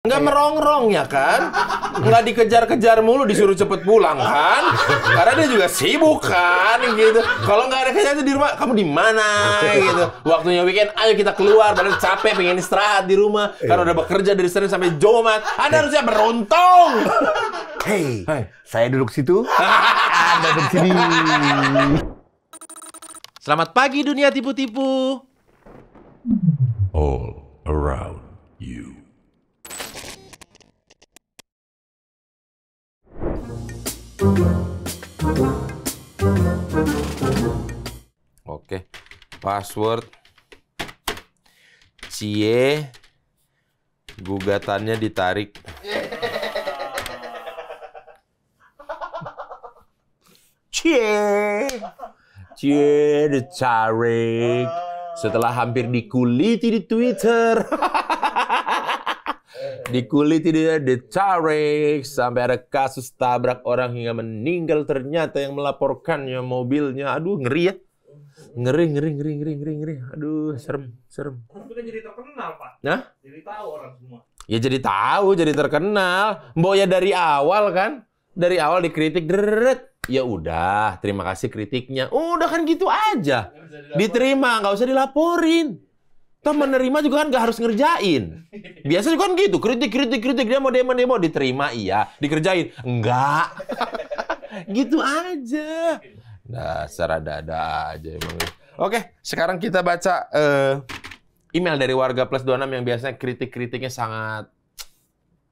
Nggak merongrong ya kan? Nggak dikejar-kejar mulu disuruh cepet pulang kan? Karena dia juga sibuk kan gitu. Kalau nggak ada kerjaan di rumah, kamu di mana gitu. Waktunya weekend, ayo kita keluar. Padahal capek, pengen istirahat di rumah. Karena udah bekerja dari Senin sampai Jumat. Anda harusnya beruntung. Hey, saya duduk situ. Anda duduk sini. Selamat pagi dunia tipu-tipu. All around you. Oke, password Cie, gugatannya ditarik. Cie ditarik setelah hampir dikuliti di Twitter. Dikuliti dia, ditarik sampai ada kasus tabrak orang hingga meninggal, ternyata yang melaporkannya mobilnya. Aduh, ngeri ya. Ngeri. Aduh, serem. Itu kan jadi terkenal, Pak. Nah? Jadi tahu orang semua. Ya jadi tahu, jadi terkenal. Mbok ya dari awal kan? Dari awal dikritik, deret. Ya udah, terima kasih kritiknya. Udah kan gitu aja. Diterima, nggak usah dilaporin. Toh menerima juga kan nggak harus ngerjain. Biasanya kan gitu, kritik. Dia mau demo, diterima, iya. Dikerjain, enggak. Gitu aja. Dasar ada-ada aja emang. Oke, sekarang kita baca email dari warga plus 26 yang biasanya kritik-kritiknya sangat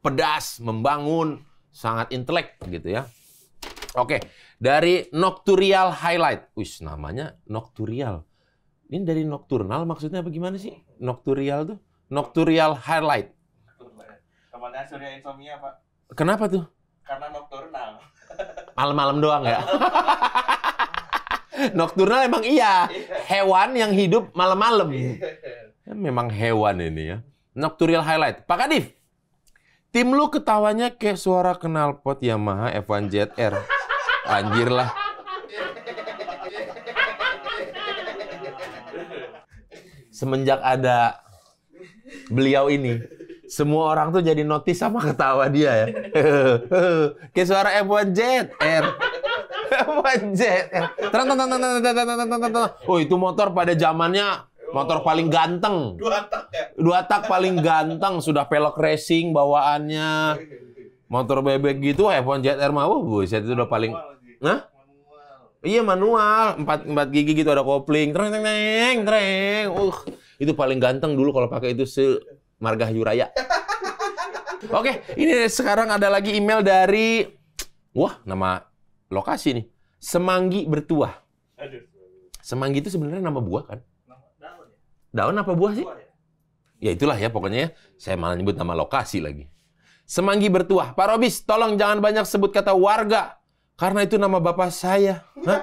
pedas, membangun, sangat intelek gitu ya. Oke, dari Nocturial Highlight. Wih, namanya Nocturial. Ini dari nocturnal maksudnya apa gimana sih? Nocturial tuh? Nocturial Highlight. Temannya Surya Insomnia, Pak. Kenapa tuh? Karena nokturnal. Malam-malam doang ya? Nocturnal emang iya. Hewan yang hidup malam-malam. Ya, memang hewan ini ya. Nocturial Highlight. Pak Kadif, tim lu ketawanya kayak suara knalpot Yamaha F1 ZR. Anjir lah. Semenjak ada beliau ini, semua orang tuh jadi notice sama ketawa dia ya. Kayak suara F1 ZR. F1 ZR. Oh, itu motor pada zamannya motor paling ganteng. Dua tak paling ganteng, sudah pelek racing bawaannya. Motor bebek gitu F1 ZR mah, buset itu udah paling. Hah? Iya manual, 4 gigi gitu, ada kopling, treng. Itu paling ganteng dulu kalau pakai itu se-Margahayu Raya. Oke, ini sekarang ada lagi email dari, wah nama lokasi nih, Semanggi Bertuah. Semanggi itu sebenarnya nama buah kan? Daun apa buah sih? Ya itulah ya pokoknya ya. Saya malah nyebut nama lokasi lagi. Semanggi Bertuah. Pak Robis, tolong jangan banyak sebut kata warga. Karena itu nama bapak saya. Hah?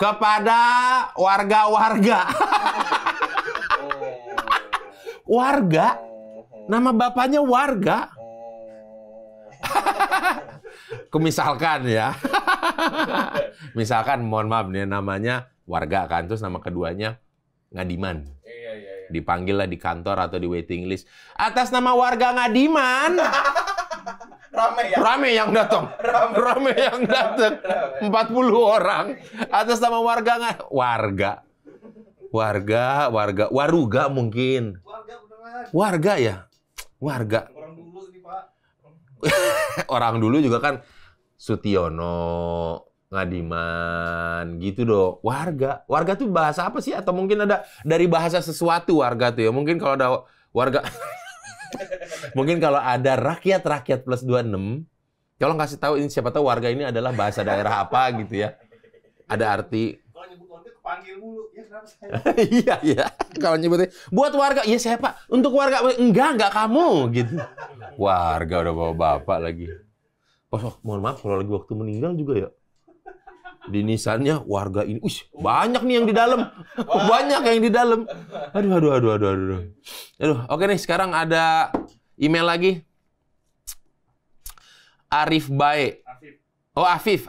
Kepada warga-warga. Warga? Nama bapaknya warga? Misalkan ya. Misalkan, mohon maaf nih, namanya warga kan. Terus nama keduanya Ngadiman. Dipanggil lah di kantor atau di waiting list. Atas nama warga Ngadiman. Rame yang datang. Rame yang datang. 40 orang. Atas nama warga Waruga mungkin. Warga ya? Warga. Orang dulu ini, Pak. Orang dulu juga kan Sutiono, Ngadiman, gitu dong. Warga tuh bahasa apa sih? Atau mungkin ada dari bahasa sesuatu warga tuh ya. Mungkin kalau ada warga, mungkin kalau ada rakyat plus 26, tolong kasih tahu ini, siapa tahu warga ini adalah bahasa daerah apa gitu ya. Ada arti. Kalau nyebut warga kepanggil mulu. Ya kenapa saya? Iya. Kalau nyebutnya buat warga, iya saya Pak. Untuk warga, enggak kamu gitu. Warga udah bawa bapak lagi. Oh, mohon maaf kalau lagi waktu meninggal juga ya. Di nisannya warga ini. Banyak nih yang di dalam. Banyak yang di dalam. Aduh. Oke nih, sekarang ada email lagi. Arif Bae.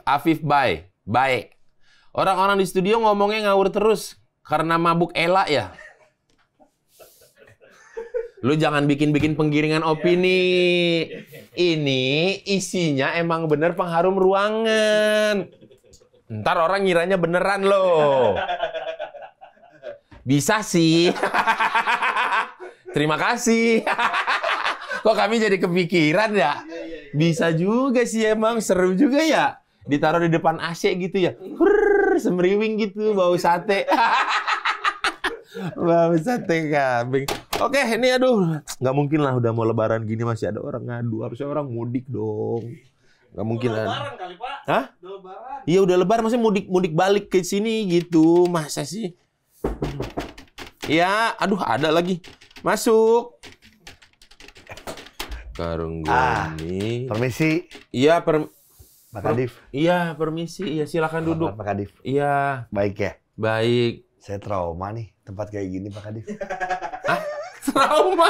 Afif Bae. Bae. Orang-orang di studio ngomongnya ngawur terus karena mabuk Ela ya. Lu jangan bikin-bikin penggiringan opini. Ini isinya emang bener pengharum ruangan. Ntar orang ngiranya beneran loh. Bisa sih. Terima kasih. Kok kami jadi kepikiran ya? Bisa juga sih emang, seru juga ya. Ditaruh di depan AC gitu ya. Semeriwing gitu, bau sate. Bau sate kambing. Oke, ini aduh, nggak mungkin lah udah mau lebaran gini masih ada orang ngadu. Harusnya orang mudik dong. Nggak mungkin lah. Lebaran kali, Pak. Hah? Udah lebaran. Iya udah lebaran, maksudnya mudik balik ke sini gitu. Masa sih? Ya, aduh ada lagi. Masuk. Karung gua nih. Permisi, Iya, Pak Kadif. iya, permisi. Iya, silakan duduk. Pak Kadif. Iya, Baik ya. baik. Saya trauma nih tempat kayak gini, Pak Kadif. Trauma.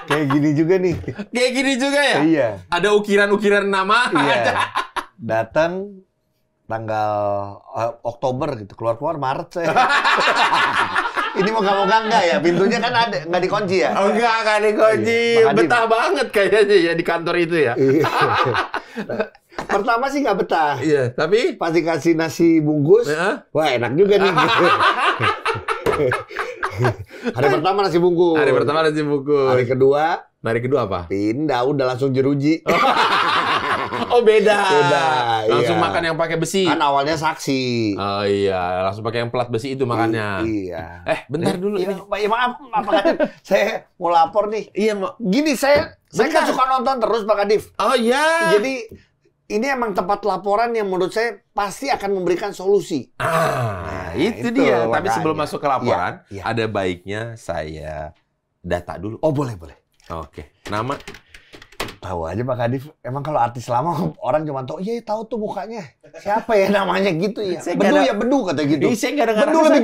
Kayak gini juga nih. Kayak gini juga ya? Iya. Ada ukiran-ukiran nama. Iya. Datang tanggal Oktober gitu, keluar Maret saya. Ini moga-moga enggak ya, pintunya kan ada, nggak dikunci ya? Oh, enggak dikunci. Iya. Pak Kadif. Betah banget kayaknya ya di kantor itu ya. Iya. Pertama sih nggak betah. Iya, tapi Pas dikasih nasi bungkus, wah enak juga nih. Hari pertama nasi bungkus. hari pertama nasi bungkus. Hari kedua Hari kedua apa? pindah, udah langsung jeruji. Oh, beda. Beda, Langsung iya. makan yang pakai besi. Kan awalnya saksi. Oh iya, langsung pakai yang plat besi itu makannya. Iya. Bentar dulu Iya, ini. ya, maaf Pak Kadif. Saya mau lapor nih. Iya, mau. Gini, saya kan Bentar. suka nonton terus Pak Kadif. Oh iya. Jadi ini emang tempat laporan yang menurut saya pasti akan memberikan solusi. Itu itu dia. Tapi makanya. sebelum masuk ke laporan, Iya, iya. ada baiknya saya data dulu. Oh, boleh. Oke. Nama? Tahu aja Pak Kadif. Emang kalau artis lama orang cuma tahu, iya tahu tuh mukanya. Siapa ya namanya gitu ya? Saya Bedu nggak ada- ya Bedu kata gitu. Saya nggak dengar. Bedu lebih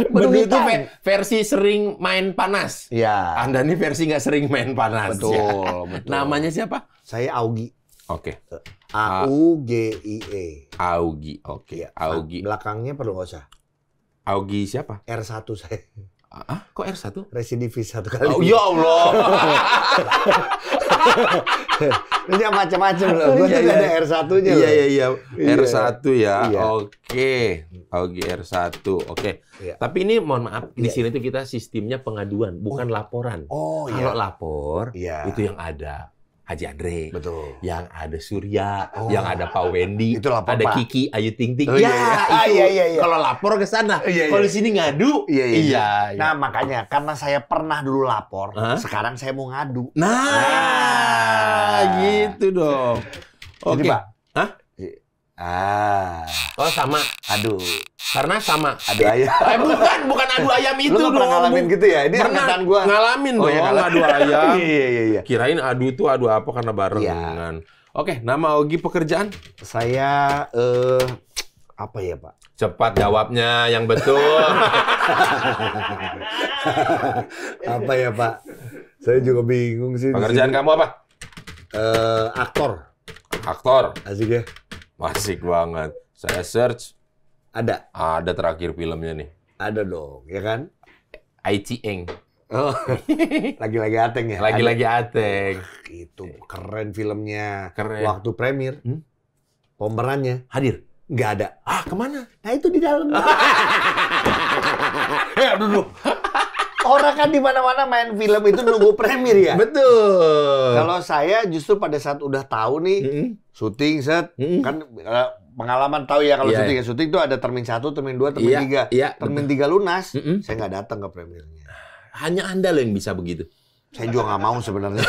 Bedu itu hitam. versi sering main panas. Ya, Anda nih versi nggak sering main panas. betul, ya. betul. Namanya siapa? Saya Augie. Oke. Augie. Augie. Oke. Iya. Augie. Belakangnya perlu nggak usah. Augie siapa? R1 saya. Kok R1? Residivis 1 kali. Oh, ya Allah. Ini yang macam-macam loh. Gue Iya, tuh iya. ada R1-nya loh. Iya. Iya. R1 ya. Iya. Oke. Augie R1. Oke. Iya. Tapi ini mohon maaf, di Iya. sini tuh kita sistemnya pengaduan, bukan laporan. Oh Kalau iya. lapor, Iya. itu yang ada Haji Andre, Betul. yang ada Surya, Oh. yang ada Pak Wendy, Itu lapor, ada Pak. Kiki, Ayu Ting Ting. Oh, Ya, iya, iya. itu. Iya. Kalau lapor ke sana. Iya, iya. Kalau di sini ngadu. Iya. Iya. Nah, makanya karena saya pernah dulu lapor, Hah? sekarang saya mau ngadu. Nah, gitu dong. Jadi, Oke. Pak. Hah? Oh, sama. aduh. Karena sama. Aduh ayam. Bukan adu ayam itu Lu nggak pernah dong. ngalamin gitu ya? Ini Pernah angkatan gua. ngalamin Oh, dong iya, adu ayam. Iya. Kirain adu tuh adu apa karena barengan. Oke, nama Augie, pekerjaan? Saya apa ya, Pak? Cepat jawabnya yang betul. Apa ya, Pak? Saya juga bingung sih. di Pekerjaan sini. kamu apa? Aktor. Aktor. Asik ya? Asik banget. Saya search, Ada terakhir filmnya nih. Ada dong, ya kan? Aici Eng. Oh. Lagi-lagi Ateng ya? Lagi-lagi Ateng. Itu keren filmnya. Keren. Waktu premier, pemerannya Hadir. nggak ada. Kemana? Nah itu di dalam. Aduh. Orang kan di mana-mana main film itu nunggu premier ya. Betul. Kalau saya justru pada saat udah tahu nih syuting set kan pengalaman tahu ya kalau Iya. syuting syuting itu ada termin 1, termin 2, termin Iya, 3. iya, Termin 3 lunas, Mm-mm. saya nggak datang ke premiernya. Hanya Anda loh yang bisa begitu. Saya juga nggak mau sebenarnya.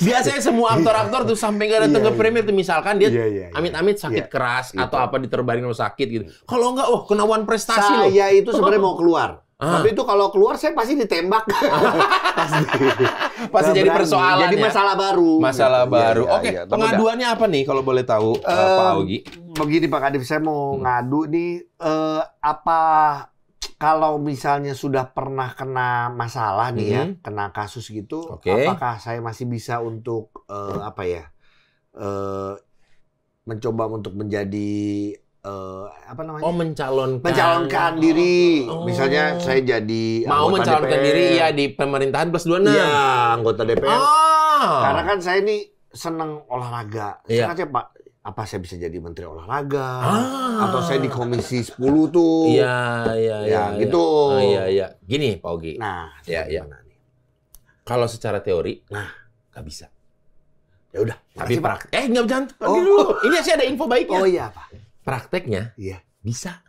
Biasanya semua aktor-aktor tuh sampai nggak datang Iya, ke premier tuh misalkan dia Iya. amit-amit sakit Iya. keras Gitu. atau apa diterbaring rumah sakit gitu. Kalau nggak, kenawan prestasi loh. Saya itu sebenarnya mau keluar. Ah. Tapi itu kalau keluar saya pasti ditembak. Pasti Nggak jadi berani. persoalan Jadi ya. masalah baru. Masalah Gitu. baru. Iya, Oke, iya. pengaduannya apa nih kalau boleh tahu Pak Augie? Begini Pak Kadif, saya mau ngadu nih apa kalau misalnya sudah pernah kena masalah nih ya, kena kasus gitu, Oke. apakah saya masih bisa untuk apa ya? Mencoba untuk menjadi apa namanya? Oh, mencalonkan diri. Oh. Misalnya saya jadi Mau anggota mencalonkan DPR. diri ya di pemerintahan plus 26. Iya, anggota DPR. Oh. Karena kan saya ini seneng olahraga. Iya. Sengaja Pak, apa saya bisa jadi menteri olahraga? Ah. Atau saya di komisi 10 tuh. Iya. Ya, gitu. Oh, iya. Gini, Pak Ogi. Nah, Iya. gimana nih? Kalau secara teori, Nah. nggak bisa. Ya udah. Tapi makasih, Pak. nggak jangan pergi Oh. dulu. Ini sih ada info baiknya. Oh iya, Pak. Prakteknya Iya. bisa.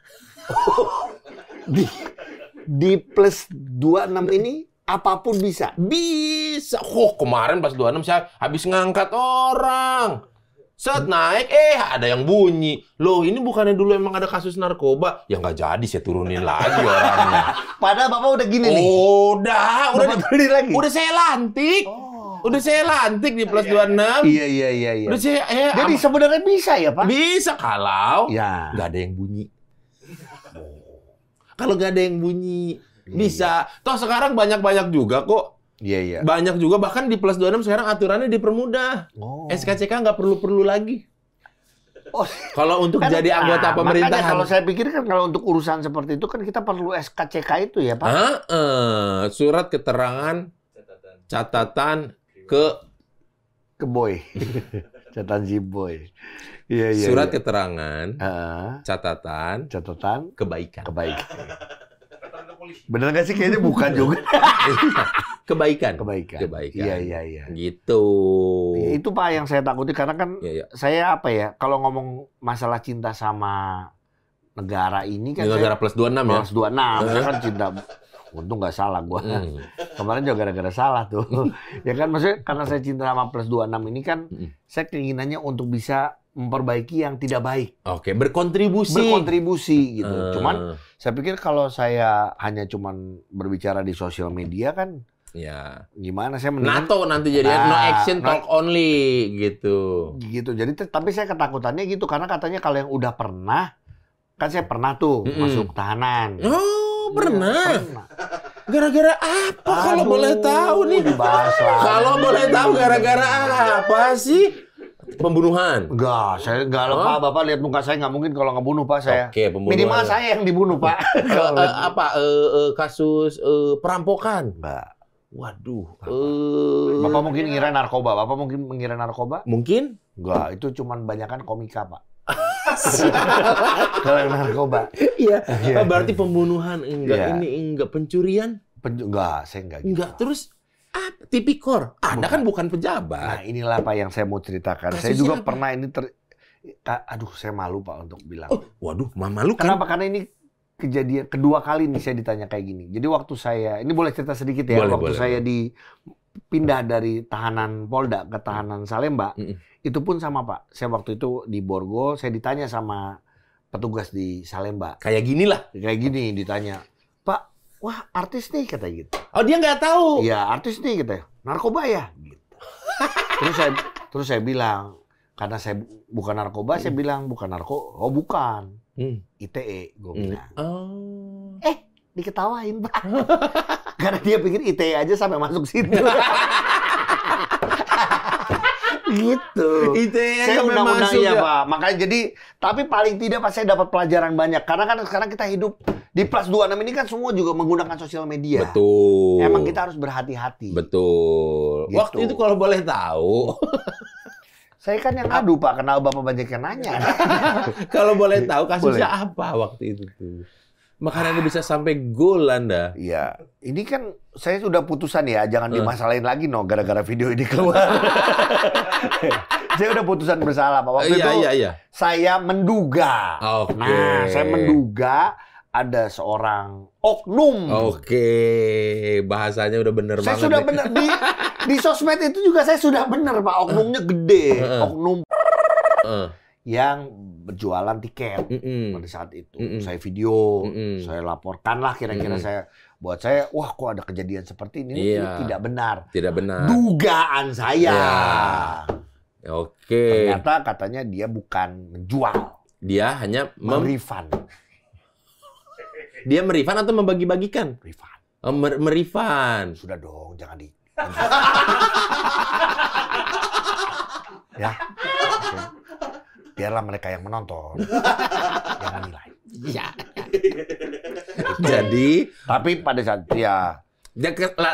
Di plus 26 ini apapun bisa. Bisa. Kemarin pas 26 saya habis ngangkat orang. Set naik, ada yang bunyi. Loh, ini bukannya dulu emang ada kasus narkoba? Ya nggak jadi, saya turunin lagi orangnya. Padahal Bapak udah gini nih. Udah Bapak turunin lagi. udah saya lantik. Udah saya lantik di plus 26. Iya. Udah saya, Jadi sebenarnya bisa ya, Pak? bisa kalau Ya. nggak ada yang bunyi. Kalau nggak ada yang bunyi, bisa. Toh sekarang banyak juga kok. Iya. Banyak juga, bahkan di plus 26 sekarang aturannya dipermudah. Oh. SKCK nggak perlu lagi. Oh. Kalau untuk Kan, jadi anggota makanya pemerintahan. kalau saya pikir kan kalau untuk urusan seperti itu kan kita perlu SKCK itu ya, Pak? Surat keterangan catatan Ke boy. Catatan si boy. Iya. surat keterangan Heeh. catatan Catatan kebaikan. Datang ke polisi. Bener nggak sih? Kayaknya bukan juga. Kebaikan. Kebaikan. Iya. Gitu. Ya, itu Pak yang saya takuti karena kan Iya. saya apa ya, kalau ngomong masalah cinta sama negara ini kan Ini negara plus 26 ya. plus 26, saya kan cinta. Untung nggak salah gua. Kemarin juga gara-gara salah tuh. Ya kan maksudnya karena saya cinta sama plus 26 ini kan saya keinginannya untuk bisa memperbaiki yang tidak baik. Oke, berkontribusi. Gitu. Cuman saya pikir kalau saya hanya cuman berbicara di sosial media kan ya. gimana, saya mendingan NATO nanti jadi no action talk only gitu. gitu. Jadi tapi saya ketakutannya gitu karena katanya kalau yang udah pernah, kan saya pernah tuh masuk tahanan. Oh, Iya, pernah. pernah. Gara-gara apa kalau boleh tahu nih? Dibahas lah. Kalau boleh tahu gara-gara apa sih? Pembunuhan. Enggak, saya enggak lah, Pak. Bapak lihat muka saya nggak mungkin kalau ngebunuh, Pak, saya. Oke, pembunuhan. Minimal saya yang dibunuh, Pak. Kasus perampokan. Enggak. Waduh. Bapak mungkin ngira narkoba. Bapak mungkin mengira narkoba? Mungkin? Enggak, itu cuman banyakan komika, Pak. Kalau yang narkoba. Iya. Berarti pembunuhan enggak, Iya. ini enggak, pencurian Enggak, saya enggak gitu. enggak. Terus tipikor. Anda kan bukan pejabat. Nah, inilah Pak yang saya mau ceritakan. Kasusnya Saya juga apa? pernah ini aduh, saya malu Pak untuk bilang. Waduh, mama lu kan. Kenapa? Karena ini kejadian kedua kali nih saya ditanya kayak gini. Jadi waktu saya, ini boleh cerita sedikit ya. Waktu saya dipindah dari tahanan Polda ke tahanan Salemba, itu pun sama Pak. Saya waktu itu di Borgol, saya ditanya sama petugas di Salemba. Kayak gini lah. Kayak gini ditanya, Pak, wah artis nih katanya gitu. Oh, dia nggak tahu. Iya artis nih katanya, narkoba ya. Gitu. terus saya bilang, karena saya bukan narkoba, saya bilang bukan narko. Oh bukan, ITE, gue bilang. Oh. Diketawain Pak. Karena dia pikir ITE aja sampai masuk situ. Gitu. ITE Saya undang-undang masuk ya ya. Pak. Makanya jadi, tapi paling tidak Pak saya dapat pelajaran banyak. Karena kan sekarang kita hidup di plus 26 ini kan semua juga menggunakan sosial media. Betul. Emang kita harus berhati-hati. Betul. Gitu. Waktu itu kalau boleh tahu, Saya kan yang ngadu Pak, kenapa Bapak banyak yang nanya? kalau boleh tahu kasusnya apa waktu itu tuh? Makanya Anda bisa sampai gol Anda. Iya, ini kan saya sudah putusan ya, jangan dimasalahin lagi gara-gara video ini keluar. Saya udah putusan bersalah Pak. Waktu itu saya menduga. Oke. Nah, saya menduga ada seorang oknum. Oke, bahasanya udah bener Saya banget. sudah nih. bener di sosmed itu juga saya sudah bener Pak, oknumnya gede, oknum yang berjualan tiket pada saat itu. Saya video, saya laporkan lah kira-kira buat saya, wah kok ada kejadian seperti ini, ini tidak benar. Tidak benar. Dugaan saya. Oke. Ternyata katanya dia bukan menjual. Dia hanya merefund. Dia merefund atau membagi-bagikan? Refund. Oh, merefund. Sudah dong, jangan di. Ya. biarlah mereka yang menonton, yang menilai. Iya. Jadi, Tapi pada saat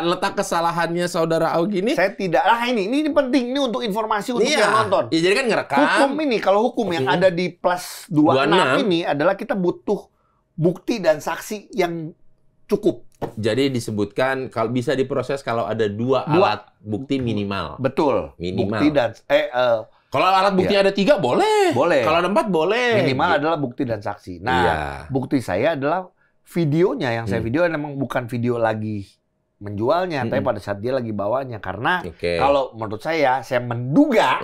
letak kesalahannya saudara Augie ini, saya tidak. Ini penting ini untuk informasi untuk iya. yang nonton. Ya, jadi kan ngerekam. Hukum ini, kalau hukum yang ada di plus 26 ini adalah kita butuh bukti dan saksi yang cukup. Jadi disebutkan kalau bisa diproses kalau ada dua alat bukti minimal. Betul. Minimal. Bukti dan Kalau alat bukti ada 3 boleh. Boleh. Kalau ada 4 boleh. Minimal adalah bukti dan saksi. Nah, Iya. bukti saya adalah videonya yang saya video memang bukan video lagi menjualnya, tapi pada saat dia lagi bawanya. Karena kalau menurut saya menduga,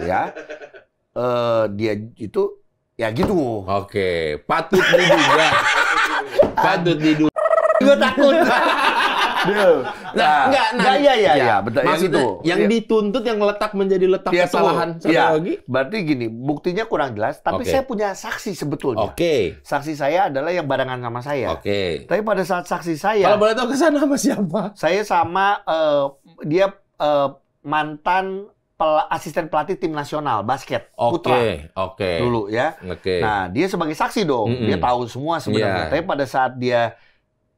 ya, dia itu ya gitu. Patut diduga. Patut diduga. Gue takut. Iya, betul. Maksudnya yang dituntut yang menjadi letak kesalahan saudara Augie. Berarti gini, buktinya kurang jelas, tapi saya punya saksi sebetulnya. Saksi saya adalah yang barengan sama saya. Tapi pada saat saksi saya, kalau boleh tahu kesana sama siapa? Saya sama dia mantan asisten pelatih tim nasional basket putra. Dulu ya. Nah, dia sebagai saksi dong. Dia tahu semua sebenarnya. Tapi pada saat dia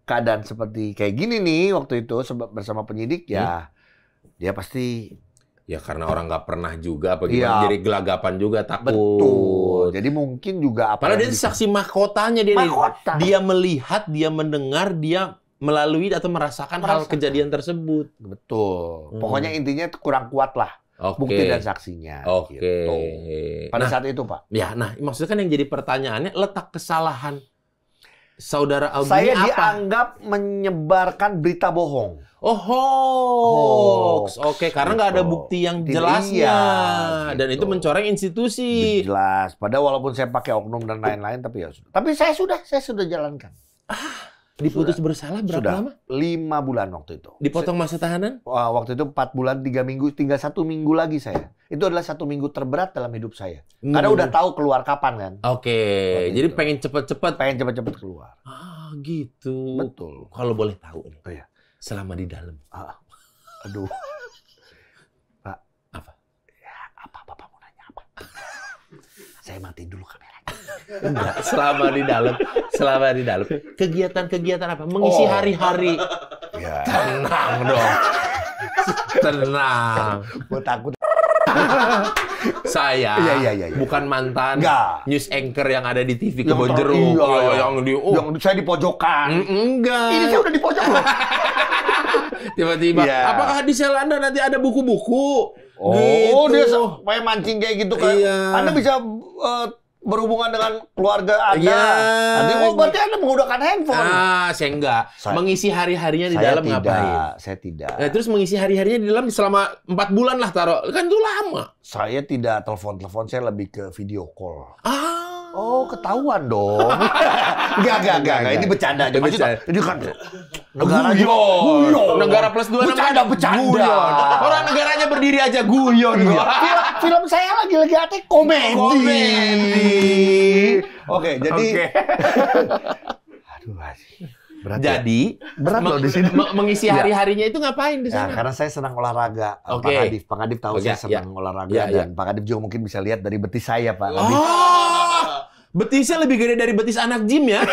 keadaan seperti kayak gini nih waktu itu bersama penyidik ya dia pasti ya karena orang nggak pernah juga apa gimana jadi gelagapan juga takut. Betul. Jadi mungkin juga padahal dia saksi mahkotanya dia melihat, dia mendengar, dia melalui atau merasakan hal kejadian tersebut. Betul. Pokoknya intinya kurang kuat lah. Bukti dan saksinya. Gitu. Pada saat itu, Pak. Ya, nah maksudnya kan yang jadi pertanyaannya letak kesalahan saudara Augie saya apa? Dianggap menyebarkan berita bohong. Hoax. Karena nggak ada bukti yang jelasnya. Dan itu mencoreng institusi. Jelas. Padahal walaupun saya pakai oknum dan lain-lain, tapi ya sudah. Tapi saya sudah jalankan. Diputus bersalah berapa lama? 5 bulan waktu itu. Dipotong masa tahanan? Waktu itu 4 bulan 3 minggu, tinggal 1 minggu lagi saya. Itu adalah 1 minggu terberat dalam hidup saya. Karena udah tahu keluar kapan kan. Jadi pengen cepet-cepet. Pengen cepet-cepet keluar. Gitu. Betul. Kalau boleh tahu nih. Oh, iya. Selama di dalam. Aduh. Pak. Apa? Ya, Bapak mau nanya apa? Saya matiin dulu kameranya. Enggak, selama di dalam. Kegiatan-kegiatan apa? Mengisi hari-hari. Ya. Tenang dong. Tenang. Gue takut. Saya Iya. bukan mantan news anchor yang ada di TV Yang Kebon Jeruk. Yang saya di pojokan. Enggak. Ini saya udah di pojok loh. Tiba-tiba, apakah di sel Anda nanti ada buku-buku? Dia supaya mancing kayak gitu kan. Anda bisa berhubungan dengan keluarga Anda. Nanti berarti Anda menggunakan handphone. Saya enggak. Mengisi hari-harinya di dalam ngapain? Saya tidak. Terus mengisi hari-harinya di dalam selama 4 bulan lah taruh. Kan itu lama. Saya tidak telepon, saya lebih ke video call. Ketahuan dong. Enggak. Ini bercanda aja. Maksudnya, ini kan negara guyon. Negara plus 2 bercanda. Orang negaranya berdiri aja guyon. Film saya lagi komedi. Oke, jadi aduh, berat. Jadi berat loh di sini. Mengisi hari-harinya itu ngapain di sana? Karena saya senang olahraga. Pak Kadif tahu saya senang olahraga dan Pak Kadif juga mungkin bisa lihat dari betis saya, Pak. Betisnya lebih gede dari betis anak gym ya.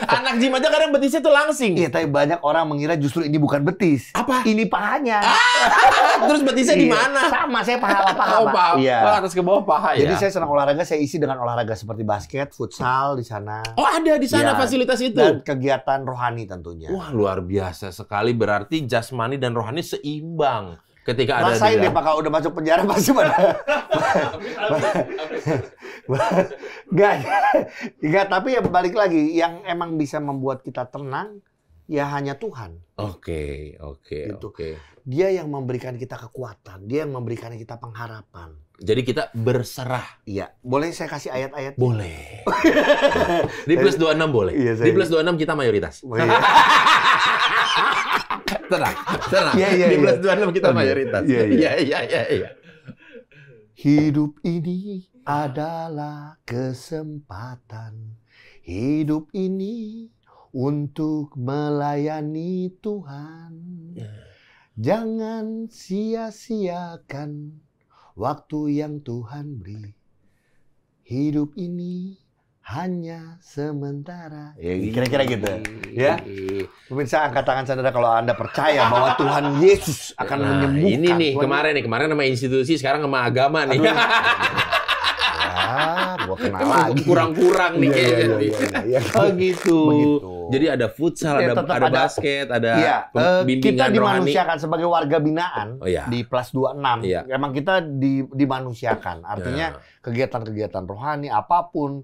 Anak gym aja kadang betisnya tuh langsing. Iya, tapi banyak orang mengira justru ini bukan betis. Apa? Ini pahanya. Terus betisnya di mana? Sama, saya paha. Pak. Iya. Atas ke bawah paha ya. Jadi saya senang olahraga, saya isi dengan olahraga seperti basket, futsal di sana. Ada di sana fasilitas itu. Dan kegiatan rohani tentunya. Wah, luar biasa sekali. Berarti jasmani dan rohani seimbang. Ketika ada rasain deh, Pak, kalau udah masuk penjara pasti pada. Enggak, tapi ya balik lagi, yang emang bisa membuat kita tenang ya hanya Tuhan. Oke. Dia yang memberikan kita kekuatan, dia yang memberikan kita pengharapan. Jadi kita berserah. Iya, boleh saya kasih ayat-ayat? Boleh. Di plus 26 boleh. Iya, di plus 26 kita mayoritas. Tenang. Iya. Di plus 26 kita mayoritas. Iya. Hidup ini adalah kesempatan. Hidup ini untuk melayani Tuhan. Jangan sia-siakan waktu yang Tuhan beri. Hidup ini hanya sementara. Ya, kira-kira gitu. Ya. Pemirsa, angkat tangan saudara kalau Anda percaya bahwa Tuhan Yesus akan menyembuhkan. Ini nih, kemarin sama institusi, sekarang sama agama nih. Gua kenal lagi. Kurang-kurang nih kayaknya. Iya. Oh gitu. Begitu. Jadi ada futsal, Ya, ada basket, ada kita bimbingan rohani. dimanusiakan sebagai warga binaan di Plus 26. Iya. Emang kita dimanusiakan. Artinya kegiatan-kegiatan rohani apapun.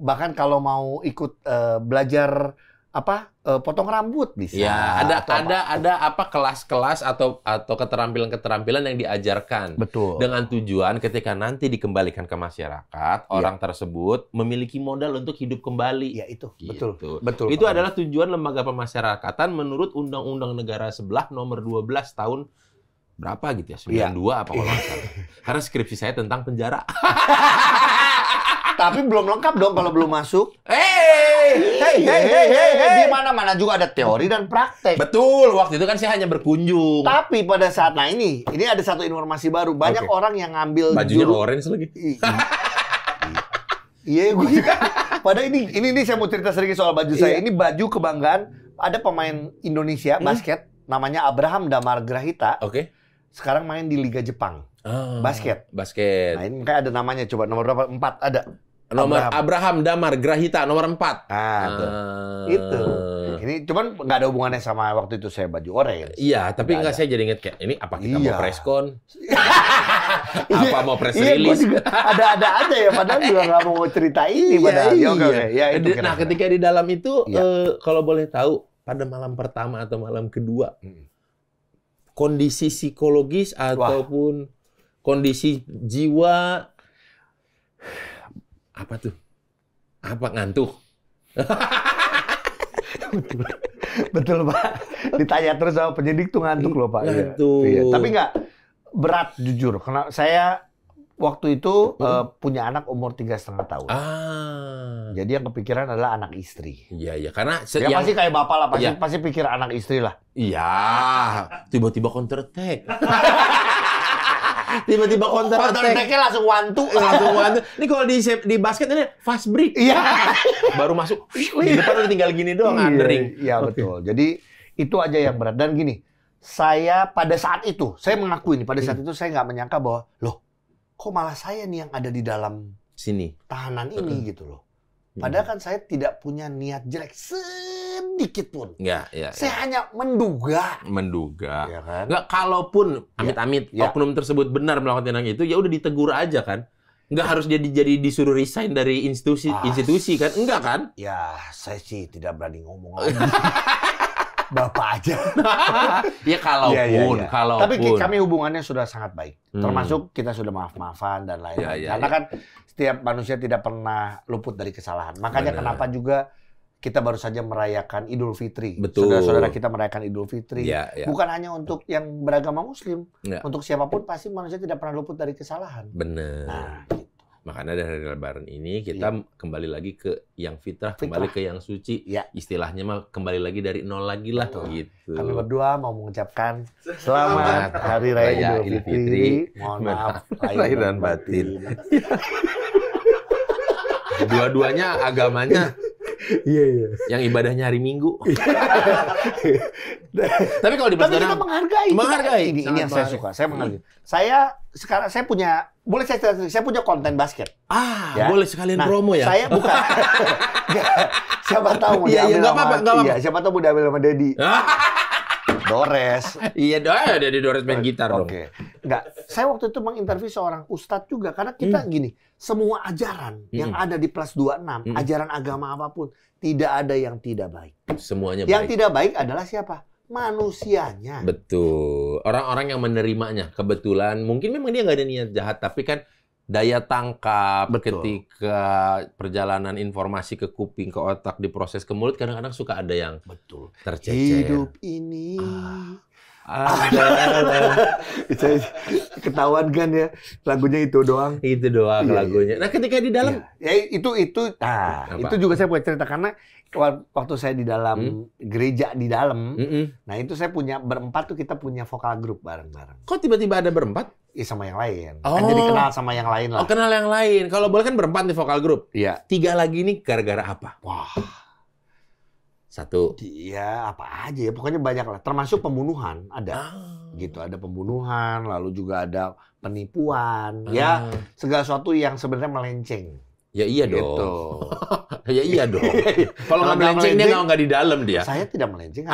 Bahkan kalau mau ikut belajar potong rambut bisa. Ya, ada kelas-kelas atau keterampilan-keterampilan yang diajarkan. Betul. Dengan tujuan ketika nanti dikembalikan ke masyarakat, orang tersebut memiliki modal untuk hidup kembali. Ya itu, Gitu. betul. Itu adalah tujuan lembaga pemasyarakatan menurut Undang-Undang Negara sebelah nomor 12 tahun berapa gitu ya? 92 apa kalau nggak salah. Karena skripsi saya tentang penjara. Tapi belum lengkap dong kalau belum masuk. Hey, Di mana-mana juga ada teori dan praktek. Betul, waktu itu kan saya hanya berkunjung. Tapi pada saat ini ada satu informasi baru. Banyak orang yang ngambil bajunya orange lagi. Iya, gue juga. Padahal ini saya mau cerita sedikit soal baju saya. Ini baju kebanggaan. Ada pemain Indonesia basket namanya Abraham Damar Grahita. Oke. Sekarang main di Liga Jepang. Basket. Basket. Nah, ini kayak ada namanya. Coba nomor berapa? 4 ada. Nomor Abraham Damar Grahita nomor 4. Itu. Ini cuman nggak ada hubungannya sama waktu itu saya baju orange. Iya, tapi nggak saya jadi inget kayak ini apa kita mau preskon? Apa mau press Iya, release? juga ada aja ya. Padahal juga nggak mau cerita ini. Padahal. Ya, itu Nah, ketika di dalam itu, kalau boleh tahu, pada malam pertama atau malam kedua, kondisi psikologis ataupun kondisi jiwa apa tuh? Apa ngantuk? Betul, Pak. Ditanya terus sama penyidik tuh ngantuk loh, Pak. Ngantuk. Iya. Tapi nggak berat jujur. Karena saya waktu itu punya anak umur 3,5 tahun. Jadi yang kepikiran adalah anak istri. Iya, karena pasti kayak bapak lah, pasti pikir anak istri lah. Iya, tiba-tiba counter attack. Tiba-tiba counter attack-nya langsung wantu. Ini kalau di basket ini fast break. Iya. Baru masuk. Di depan udah tinggal gini doang, undering. Iya, betul. Jadi itu aja yang berat. Dan gini, saya pada saat itu, saya mengakui nih, pada saat itu saya nggak menyangka bahwa, loh, kok malah saya nih yang ada di dalam sini tahanan ini gitu loh. Padahal kan saya tidak punya niat jelek sedikit pun. Saya hanya menduga. Ya kan? Nggak, kalaupun amit-amit oknum tersebut benar melakukan tindakan itu, ya udah ditegur aja kan. Nggak harus jadi disuruh resign dari institusi kan? Enggak kan? Ya, saya sih tidak berani ngomong lagi. Bapak aja. Ya kalaupun. Tapi kami hubungannya sudah sangat baik. Termasuk kita sudah maaf-maafan dan lain-lain. Karena kan setiap manusia tidak pernah luput dari kesalahan. Makanya kenapa juga kita baru saja merayakan Idul Fitri. Betul. Saudara-saudara kita merayakan Idul Fitri. Ya. Bukan hanya untuk yang beragama Muslim. Untuk siapapun pasti manusia tidak pernah luput dari kesalahan. Benar. Nah, gitu. Makanya dari Lebaran ini kita kembali lagi ke yang fitrah, kembali ke yang suci. Istilahnya mah kembali lagi dari nol lagi lah. Gitu. Kami berdua mau mengucapkan selamat Hari Raya Idul Fitri. Mohon maaf lahir dan batin. Dua-duanya agamanya. Iya. Yang ibadahnya hari Minggu. Tapi kalau di Tapi kita menghargai. Ini yang saya suka. Saya menghargai. Saya punya, boleh saya punya konten basket. Boleh sekalian promo ya. Saya bukan. Siapa tahu mau diambil sama. Siapa tahu mau diambil sama Dedi. Dores. Iya, Dedi Dores main gitar dong. Oke. Enggak, saya waktu itu menginterview seorang ustadz juga karena kita gini, semua ajaran yang ada di Plus 26, ajaran agama apapun, tidak ada yang tidak baik. Semuanya yang baik. tidak baik adalah siapa? Manusianya. Betul. Orang-orang yang menerimanya. Kebetulan mungkin memang dia nggak ada niat jahat, tapi kan daya tangkap ketika perjalanan informasi ke kuping, ke otak, diproses ke mulut, kadang-kadang suka ada yang tercecer. Hidup ini Saya ketahuan kan ya, lagunya itu doang. Itu doang Iya, lagunya. Nah, ketika di dalam Ya itu itu juga saya punya cerita karena waktu saya di dalam gereja di dalam, nah itu saya punya berempat tuh kita punya vokal grup bareng-bareng. kok tiba-tiba ada berempat? Ya sama yang lain. Kan jadi kenal sama yang lain lah. Oh, kenal yang lain. Kalau boleh kan berempat nih vokal grup. Iya. 3 lagi nih gara-gara apa? Wah. 1. Iya, apa aja ya. Pokoknya banyak lah. Termasuk pembunuhan ada. Gitu, ada pembunuhan, lalu juga ada penipuan. Ya, segala sesuatu yang sebenarnya melenceng. Ya iya dong. Gitu. Ya iya dong. Kalau nggak melenceng dia nggak di dalam dia. Saya tidak melenceng.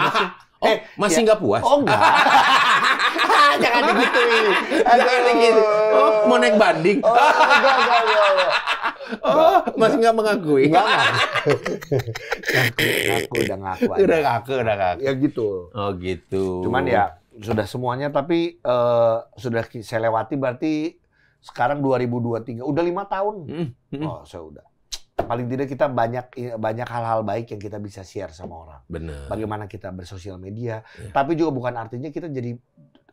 Masih nggak puas? Oh enggak. Jangan digituin. Jangan gitu. Oh, mau naik banding? Enggak. Oh, masih nggak mengakui? Enggak. Ngaku udah ngaku aja. Udah ngaku. Ya gitu. Oh gitu. Cuman ya sudah semuanya, tapi sudah saya lewati berarti sekarang 2023. Udah 5 tahun. Oh, saya udah. Paling tidak kita banyak hal-hal baik yang kita bisa share sama orang. Bener. Bagaimana kita bersosial media. Tapi juga bukan artinya kita jadi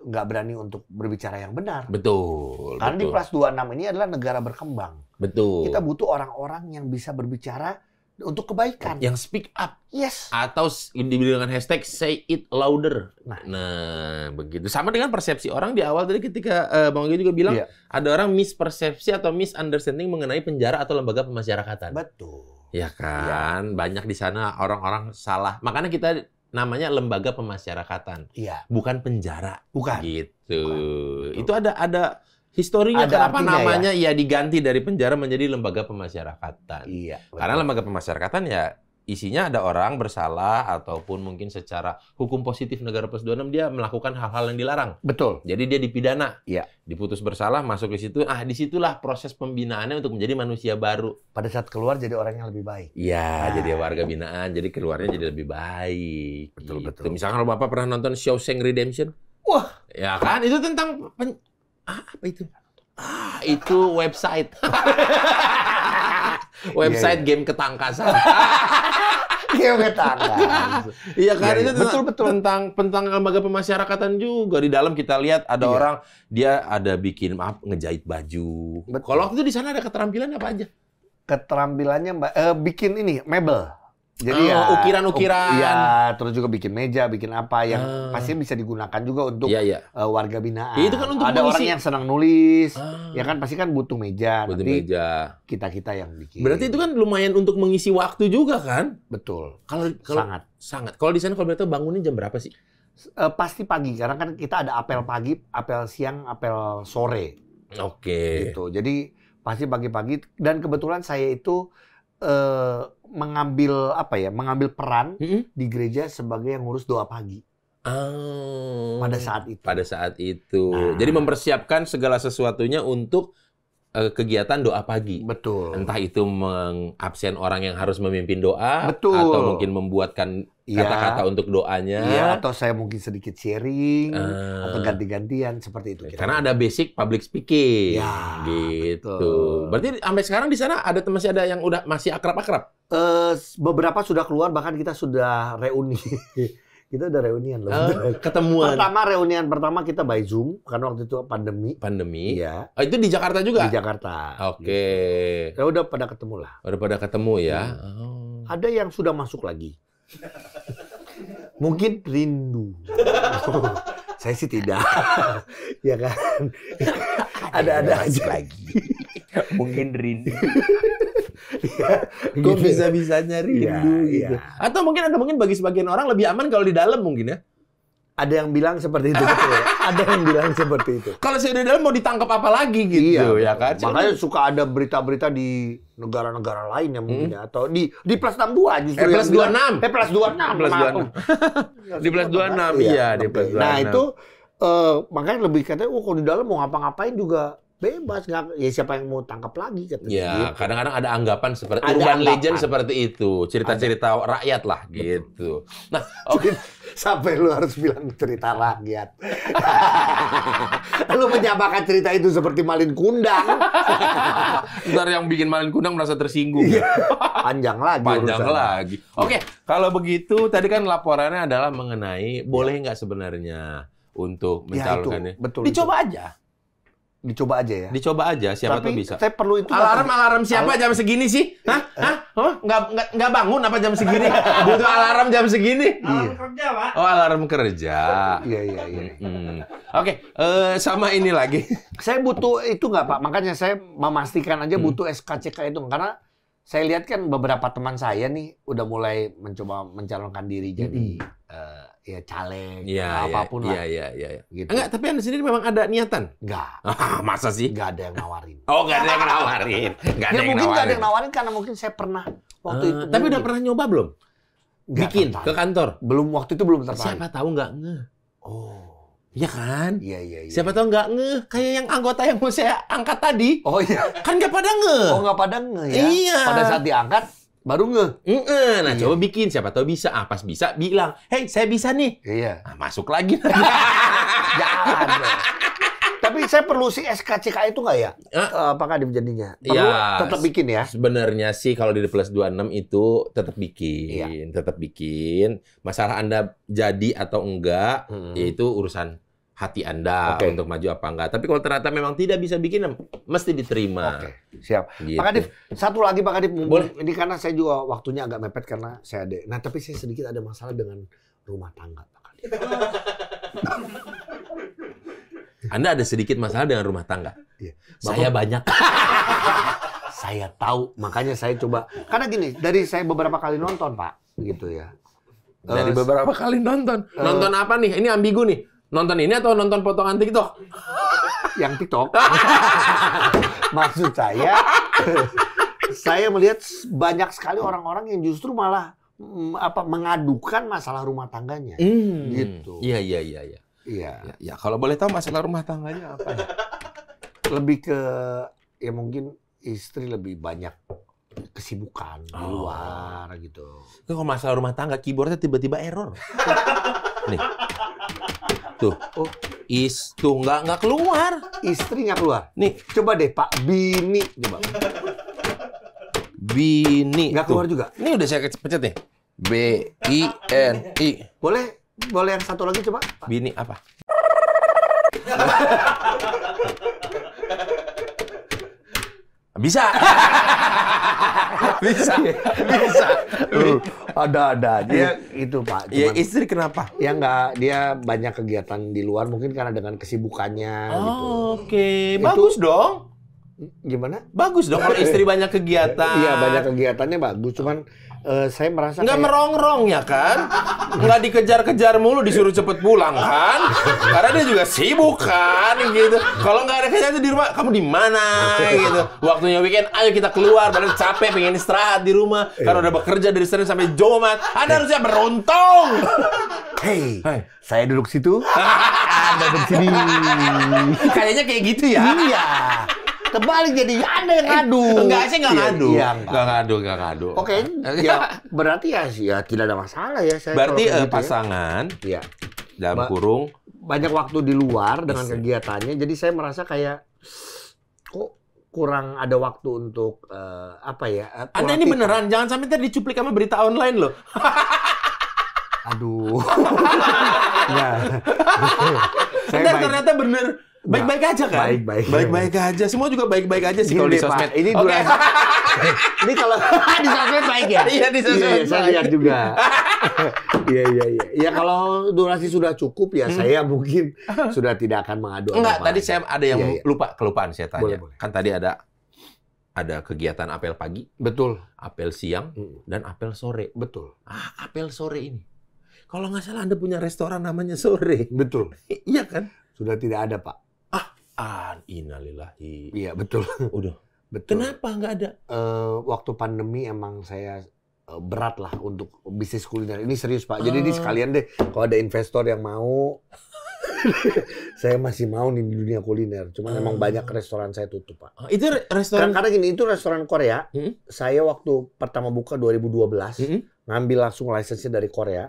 nggak berani untuk berbicara yang benar. Betul. Karena di plus 26 ini adalah negara berkembang. Betul. Kita butuh orang-orang yang bisa berbicara untuk kebaikan. Yang speak up. Yes. Atau dibilang dengan hashtag say it louder. Nah, begitu. Sama dengan persepsi orang di awal tadi ketika Bang Ogi juga bilang ada orang mispersepsi atau misunderstanding mengenai penjara atau lembaga pemasyarakatan. Betul. Ya kan, banyak di sana orang-orang salah. Makanya kita namanya lembaga pemasyarakatan. Iya. Bukan penjara. Bukan. Gitu. Bukan. Itu ada historinya Ada kenapa namanya ya diganti dari penjara menjadi lembaga pemasyarakatan. Iya. Betul. Karena lembaga pemasyarakatan ya isinya ada orang bersalah ataupun mungkin secara hukum positif negara plus 26 dia melakukan hal-hal yang dilarang. Betul. Jadi dia dipidana. Iya. Diputus bersalah, masuk ke situ. Disitulah proses pembinaannya untuk menjadi manusia baru. Pada saat keluar jadi orang yang lebih baik. Iya, jadi warga binaan, jadi keluarnya jadi lebih baik. Betul, gitu. betul. Misalkan kalau Bapak pernah nonton Shawshank Redemption? Wah, ya kan? Itu tentang apa itu? Itu website. Website game ketangkasan. Game ketangkasan. Iya kan, itu betul. tentang lembaga pemasyarakatan juga. Di dalam kita lihat ada orang dia ada bikin ngejahit baju. Kalau waktu itu di sana ada keterampilan apa aja? Keterampilannya bikin ini mebel. Jadi ukiran-ukiran. Iya, terus juga bikin meja, bikin apa yang pasti bisa digunakan juga untuk warga binaan. Itu kan untuk ada orang yang senang nulis, ya kan pasti kan butuh meja. Butuh nanti meja. Kita yang bikin. Berarti itu kan lumayan untuk mengisi waktu juga kan? Betul. Kalau sangat. Kalau di sana kalau betul bangunnya jam berapa sih? Pasti pagi, karena kan kita ada apel pagi, apel siang, apel sore. Oke. Gitu. Jadi pasti pagi-pagi, dan kebetulan saya itu mengambil peran di gereja sebagai yang ngurus doa pagi. Pada saat itu. Jadi mempersiapkan segala sesuatunya untuk kegiatan doa pagi. Betul. Entah itu mengabsen orang yang harus memimpin doa, betul, atau mungkin membuatkan kata-kata untuk doanya. Iya, atau saya mungkin sedikit sharing, atau ganti-gantian seperti itu. Karena ada basic public speaking. Ya, gitu. betul. Berarti sampai sekarang di sana masih ada yang masih akrab-akrab? Beberapa sudah keluar, bahkan kita sudah reuni. Kita udah reunian loh. Ketemuan. Reunian pertama kita by Zoom karena waktu itu pandemi. Iya. Itu di Jakarta juga? Di Jakarta. Oke. Ya udah pada ketemu lah. Udah pada ketemu ya. Ada yang sudah masuk lagi. Mungkin rindu. Saya sih tidak. Ya kan. Ada aja lagi. Mungkin rindu. Kok bisa-bisanya rindu gitu. Atau mungkin bagi sebagian orang lebih aman kalau di dalam mungkin ya. Ada yang bilang seperti itu, betul. Ada yang bilang seperti itu. Kalau saya di dalam mau ditangkap apa lagi gitu, ya kan? Makanya suka ada berita-berita di negara-negara lain yang mungkin atau di plus 62 justru. Plus 26. Plus 26. Plus 26. Di plus 26, iya, di plus 26. Nah, itu makanya lebih katanya, kalau di dalam mau ngapa-ngapain juga bebas, nggak, ya siapa yang mau tangkap lagi katanya. Ya, gitu. Kadang-kadang ada anggapan seperti urban legend seperti itu, cerita-cerita rakyat lah gitu. Nah, sampai lu harus bilang cerita rakyat. Lu menyamakan cerita itu seperti Malin Kundang. Ntar yang bikin Malin Kundang merasa tersinggung. Panjang lagi. Panjang lagi. Oke, kalau begitu tadi kan laporannya adalah mengenai boleh nggak sebenarnya untuk Ya, mencalonkannya. betul, Dicoba aja. Dicoba aja ya. Dicoba aja, siapa tuh Tapi bisa. saya perlu itu. Alarm siapa jam segini sih? Hah? Oh, nggak bangun apa jam segini? Butuh alarm jam segini? Alarm kerja, Pak. Oh, alarm kerja. Iya. Oke, sama ini lagi. Saya butuh itu nggak Pak? Makanya saya memastikan aja butuh SKCK itu. Karena saya lihat kan beberapa teman saya nih udah mulai mencoba mencalonkan diri jadi ya caleg, apapun lah. Iya. Gitu. Enggak, tapi Anda sendiri memang ada niatan? Nggak. Masa sih? Nggak ada yang nawarin. Oh, nggak ada yang nawarin. Ya mungkin nggak ada yang nawarin karena mungkin saya pernah waktu itu. Tapi udah pernah nyoba belum? Nggak Bikin tertarik. ke kantor? Belum, waktu itu belum tertarik. Siapa tahu nggak ngeh. Oh. Iya kan? Iya. Siapa tahu nggak ngeh. Kayak yang anggota yang mau saya angkat tadi. Oh iya. Kan nggak pada ngeh. Oh nggak pada nge ya? Iya. Pada saat diangkat baru nge. Nah, coba bikin. Siapa tahu bisa. Pas bisa, bilang, hey, saya bisa nih. Iya. Nah, masuk lagi. Jangan. Tapi saya perlu si SKCK itu nggak ya? Apakah jadinya? Perlu Iya. tetap bikin ya? Sebenarnya sih kalau di plus 26 itu tetap bikin. Tetap bikin. Masalah Anda jadi atau enggak, yaitu urusan hati Anda untuk maju apa enggak. Tapi kalau ternyata memang tidak bisa bikin, mesti diterima. Oke, siap. Gitu. Pak Kadif, satu lagi Pak Kadif. Boleh. Ini karena saya juga waktunya agak mepet karena saya ada. Nah, tapi saya sedikit ada masalah dengan rumah tangga, Pak Kadif. Anda ada sedikit masalah dengan rumah tangga? Iya. Saya banyak. Saya tahu, makanya saya coba. Karena gini, dari saya beberapa kali nonton, Pak, gitu ya. Dari beberapa kali nonton. Nonton apa nih? Ini ambigu nih. Nonton ini atau nonton potongan TikTok? Yang TikTok. Maksud saya melihat banyak sekali orang-orang yang justru malah mengadukan masalah rumah tangganya. Gitu. Iya. Iya. Ya, kalau boleh tahu masalah rumah tangganya apa? Lebih ke ya mungkin istri lebih banyak kesibukan di luar gitu. Kalau masalah rumah tangga, keyboardnya tiba-tiba error. Nih. Tuh. Tuh nggak keluar. Istri nggak keluar. Nih, Coba deh Pak, bini coba. bini. Nggak keluar juga. Ini udah saya pencet nih. BINI. Boleh yang satu lagi coba? Pak? Bini apa? Bisa. Bisa. Ada. Dia itu Pak. Ya, Cuman, istri kenapa? ya nggak, dia banyak kegiatan di luar mungkin karena dengan kesibukannya gitu. Oke, bagus dong. Gimana? Bagus dong kalau istri banyak kegiatan. Iya, banyak kegiatannya bagus. Cuman saya merasa Nggak kayak merongrong ya kan? Nggak dikejar-kejar mulu disuruh cepet pulang kan? Karena dia juga sibuk kan gitu. Kalau nggak ada kegiatan di rumah, kamu di mana gitu? Waktunya weekend, ayo kita keluar. Padahal capek, pengen istirahat di rumah. Karena udah bekerja dari Senin sampai Jumat. Anda harusnya beruntung. Hey, saya duduk situ, Anda duduk sini. Kayaknya kayak gitu ya. Iya. Terbalik jadi Anda yang ngadu. Enggak, saya nggak ngadu. Iya, Nggak ngadu. Oke, ya berarti ya tidak ada masalah ya saya. Berarti kalau gitu pasangan ya. dalam kurung Banyak waktu di luar dengan kegiatannya, jadi saya merasa kayak kok kurang ada waktu untuk apa ya? Anda ini beneran, jangan sampai tadi dicuplik sama berita online loh. Aduh. Ya. Anda ternyata bener baik-baik aja kan? Baik-baik aja. Semua juga baik-baik aja sih kalau di sosmed. Ini durasi. Ini kalau di sosmed baik ya? Iya, di sosmed. Saya lihat juga. Iya. Ya kalau durasi sudah cukup ya saya mungkin sudah tidak akan mengadu. Enggak, tadi saya ada yang kelupaan saya tanya. Boleh. Kan tadi ada kegiatan apel pagi, Betul. apel siang, dan apel sore. Betul. Apel sore ini. Kalau nggak salah Anda punya restoran namanya Sore. Betul. Iya kan? Sudah tidak ada, Pak. Innalillahi. Iya, betul. Udah. Betul. Kenapa nggak ada? Waktu pandemi emang saya berat lah untuk bisnis kuliner. Ini serius, Pak. Jadi ini sekalian deh, kalau ada investor yang mau, saya masih mau nih di dunia kuliner. Cuman emang banyak restoran saya tutup, Pak. Itu restoran. Karena gini, itu restoran Korea. Saya waktu pertama buka 2012, ngambil langsung lisensinya dari Korea.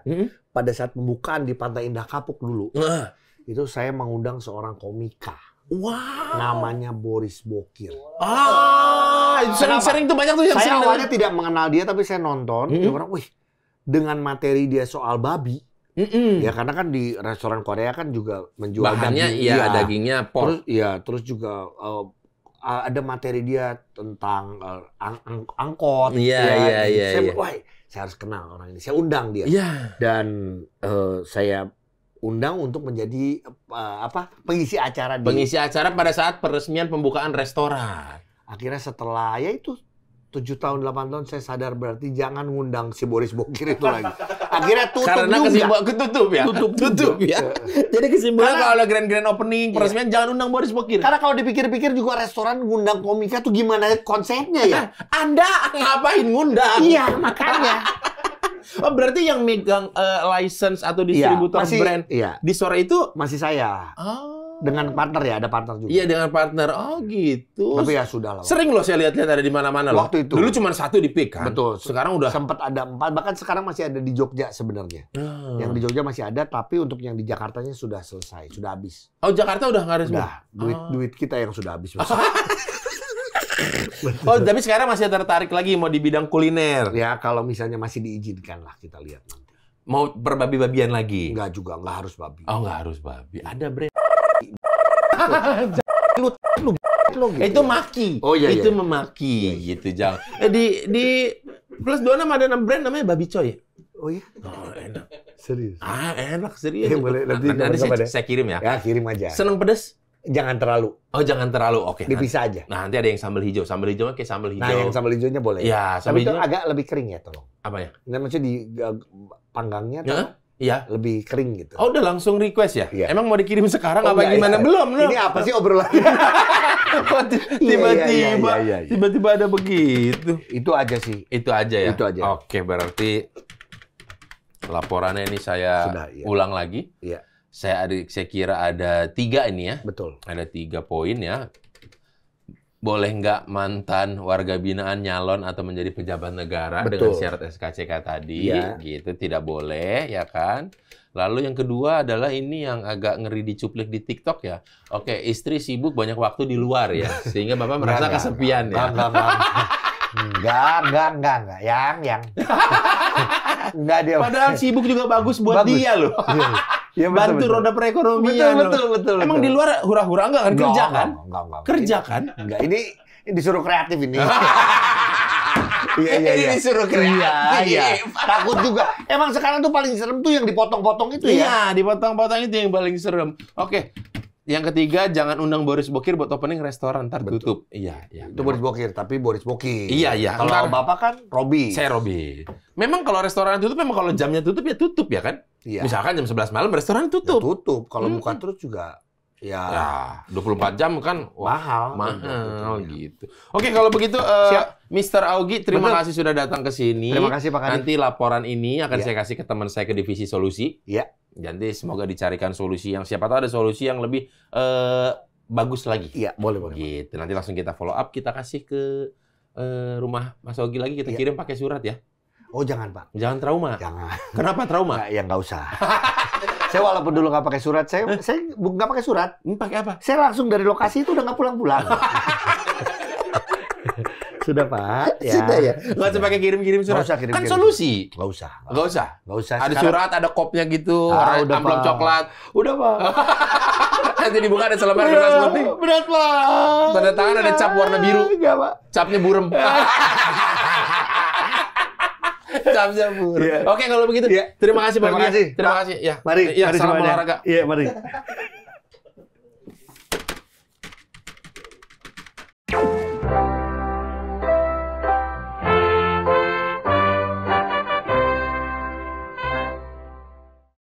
Pada saat pembukaan di Pantai Indah Kapuk dulu, itu saya mengundang seorang komika. Wow. Namanya Boris Bokir. Sering-sering tuh banyak tuh yang Saya sering awalnya tidak mengenal dia, tapi saya nonton. Dia orang, wih, dengan materi dia soal babi, Ya karena kan di restoran Korea kan juga menjual Bahannya daging. iya, Iya. dagingnya pork. Terus juga ada materi dia tentang angkot. Iya. Wah, saya harus kenal orang ini. Saya undang dia. Iya. Dan saya undang untuk menjadi pengisi acara di. Pengisi acara pada saat peresmian pembukaan restoran. Akhirnya setelah ya itu 7 tahun 8 tahun saya sadar berarti jangan ngundang si Boris Bokir itu lagi. Akhirnya tutup Karena juga. tutup ya. Jadi kesimpulan kalau ada grand opening peresmian jangan undang Boris Bokir. Karena kalau dipikir-pikir juga restoran ngundang komika tuh gimana konsepnya ya? Anda ngapain ngundang? Iya, makanya. Oh, berarti yang megang license atau distributor brand di sore itu masih saya. Oh. Dengan partner ya, ada partner juga. Iya, dengan partner. Oh, gitu. Tapi ya sudah lah. Sering loh saya lihat-lihat ada di mana-mana loh. Waktu itu. Dulu cuma 1 di PIK kan. Betul. Sekarang udah sempat ada 4, bahkan sekarang masih ada di Jogja sebenarnya. Yang di Jogja masih ada, tapi untuk yang di Jakartanya sudah selesai, sudah habis. Oh, Jakarta udah nggak resmi? Udah, duit kita yang sudah habis. Oh, tapi sekarang masih tertarik lagi mau di bidang kuliner. Ya, kalau misalnya masih diizinkan lah kita lihat nanti. Mau berbabi-babian lagi? Enggak juga, enggak harus babi. Oh, nggak harus babi. Ada brand. Lu gitu. Itu maki. Oh iya. Itu memaki gitu, Jang. Di Plus 26 ada brand namanya Babi Coy. Oh iya. Oh, enak. Serius. Enak serius. Boleh nanti saya kirim ya. Ya, kirim aja. Seneng pedes? Jangan terlalu. Oh, jangan terlalu. Oke. Dipisah aja. Nah, nanti ada yang sambal hijau. Sambal hijau kayak sambal hijau. Nah, yang sambal hijaunya boleh. Iya, tapi itu hijau. agak lebih kering ya, tolong. Apa ya? Nah, maksudnya di panggangnya Iya. lebih kering gitu. Oh, udah langsung request ya? Iya. Emang mau dikirim sekarang apa enggak, gimana? iya. Belum. Ini apa sih obrolan? Tiba-tiba ada begitu. Itu aja sih. Itu aja ya? Itu aja. Oke, berarti laporannya ini saya Sudah, iya. ulang lagi. Iya. Saya kira ada 3 ini ya. Betul. Ada 3 poin ya. Boleh nggak mantan warga binaan nyalon atau menjadi pejabat negara dengan Betul. syarat SKCK tadi, Iya. gitu tidak boleh, ya kan? Lalu yang kedua adalah ini yang agak ngeri dicuplik di TikTok ya. Oke, istri sibuk banyak waktu di luar ya, sehingga Bapak merasa kesepian ya. Enggak. Yang. Enggak dia. Padahal sibuk juga bagus buat dia loh. Iya, Bantu roda perekonomian. Betul. Emang di luar hura-hura enggak kan? Kerja kan? Enggak. Kerja kan? Enggak. Ini disuruh kreatif ini. Iya. Ini disuruh kreatif. Iya. Takut juga. Emang sekarang tuh paling serem tuh yang dipotong-potong itu ya. Iya, dipotong-potong itu yang paling serem. Oke. Yang ketiga, jangan undang Boris Bokir buat opening restoran, ntar tutup. Iya. Itu Boris Bokir, tapi Boris Bokir. Iya. Kalau Ntar- Bapak kan Robi. Saya Robi. Memang kalau restoran tutup, memang kalau jamnya tutup ya kan? Iya. Misalkan jam 11 malam restoran Ya, tutup. tutup. Kalau buka terus juga ya Ya, 24 jam kan wah, mahal. gitu. Oke, kalau begitu Siap. Mr. Augie, terima Betul. kasih sudah datang ke sini. Terima kasih Pak Kadif. Nanti laporan ini akan Iya. saya kasih ke teman saya ke divisi solusi. Iya. Nanti semoga dicarikan solusi yang siapa tahu ada solusi yang lebih bagus lagi. Iya, boleh. Gitu. Nanti langsung kita follow up, kita kasih ke rumah Mas Augie lagi, kita Iya. kirim pakai surat ya. Oh, jangan, Pak. Jangan trauma. Jangan. Kenapa trauma? Nggak usah. Saya walaupun dulu nggak pakai surat, saya nggak pakai surat. Pakai apa? Saya langsung dari lokasi itu udah nggak pulang-pulang. Sudah, Pak. Ya. Sudah ya. Nggak usah pakai kirim-kirim surat. Nggak usah kirim-kirim Kan solusi. Nggak usah. Nggak usah. Nggak usah. Ada Sekarang- surat, ada kopnya gitu, Ah, ada udah, amplop Pak. coklat. Udah, Pak. Nanti dibuka ada selembar kertas putih. Berat, Pak. Tanda tangan ada cap warna biru. Enggak, Pak. Capnya burem. Capnya burem. Iya. Oke, kalau begitu. Iya. Terima kasih Pak. Terima kasih, Terima Pak. kasih. Ya. Mari Ya, salam semuanya. olahraga. Iya, mari.